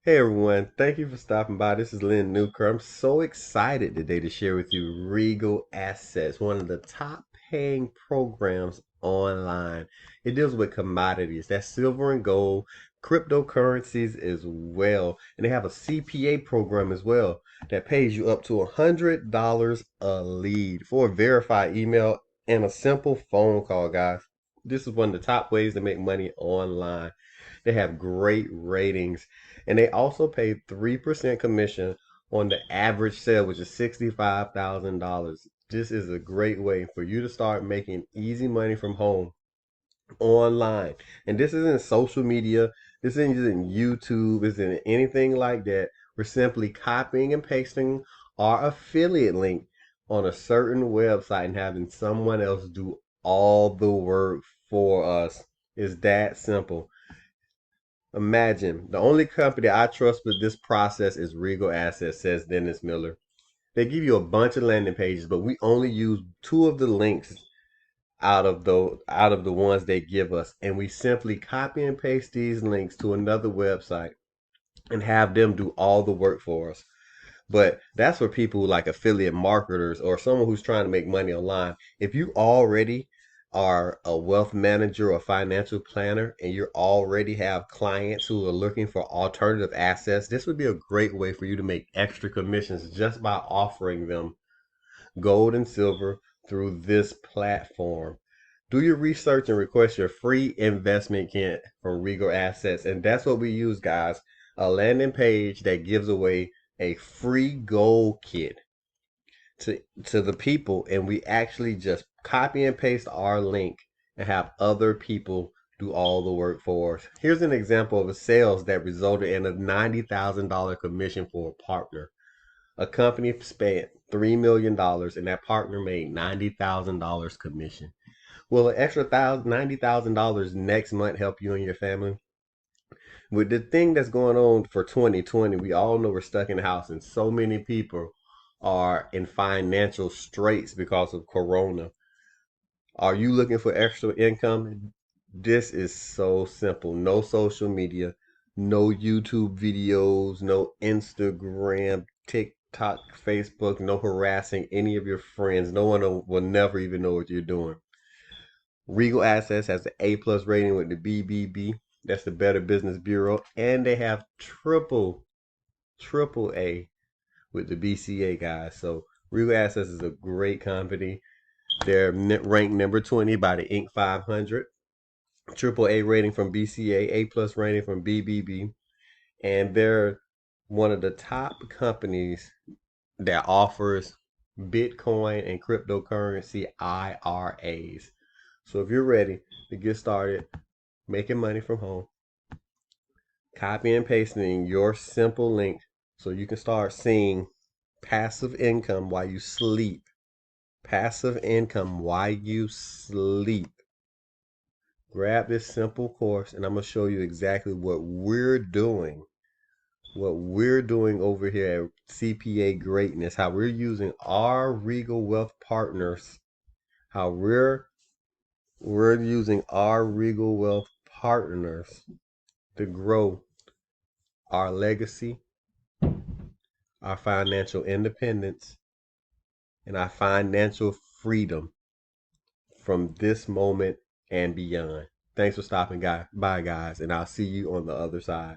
Hey everyone, thank you for stopping by. This is Lynn Newker. I'm so excited today to share with you Regal Assets, one of the top paying programs online. It deals with commodities, that's silver and gold, cryptocurrencies as well. And they have a CPA program as well that pays you up to $100 a lead for a verified email and a simple phone call, guys. This is one of the top ways to make money online. They have great ratings, and they also pay 3% commission on the average sale, which is $65,000. This is a great way for you to start making easy money from home online. And this isn't social media, this isn't YouTube, this isn't anything like that. We're simply copying and pasting our affiliate link on a certain website and having someone else do all the work for us. It's that simple. Imagine the only company I trust with this process is Regal Assets, says Dennis Miller. They give you a bunch of landing pages, but we only use two of the links out of the ones they give us, and we simply copy and paste these links to another website and have them do all the work for us. But that's for people like affiliate marketers or someone who's trying to make money online. If you already are a wealth manager or financial planner and you already have clients who are looking for alternative assets, this would be a great way for you to make extra commissions just by offering them gold and silver through this platform. Do your research and request your free investment kit from Regal Assets. And that's what we use, guys. A landing page that gives away a free gold kit to the people, and we actually just copy and paste our link and have other people do all the work for us. Here's an example of a sales that resulted in a $90,000 commission for a partner. A company spent $3 million and that partner made $90,000 commission. Will an extra $90,000 next month help you and your family? With the thing that's going on for 2020, we all know we're stuck in the house, and so many people are in financial straits because of Corona. Are you looking for extra income? This is so simple. No social media, no YouTube videos, no Instagram, TikTok, Facebook, no harassing any of your friends. No one will never even know what you're doing. Regal Assets has the A plus rating with the BBB. That's the Better Business Bureau. And they have triple A with the BCA, guys. So Regal Assets is a great company. They're ranked number 20 by the Inc. 500. Triple A rating from BCA, A plus rating from BBB. And they're one of the top companies that offers Bitcoin and cryptocurrency IRAs. So if you're ready to get started making money from home, copy and pasting your simple link so you can start seeing passive income while you sleep. Passive income while you sleep. Grab this simple course and I'm going to show you exactly what we're doing. What we're doing over here at CPA Greatness, how we're using our Regal Wealth Partners, how we're using our Regal Wealth Partners to grow our legacy, our financial independence, and our financial freedom from this moment and beyond. Thanks for stopping by, guys, and I'll see you on the other side.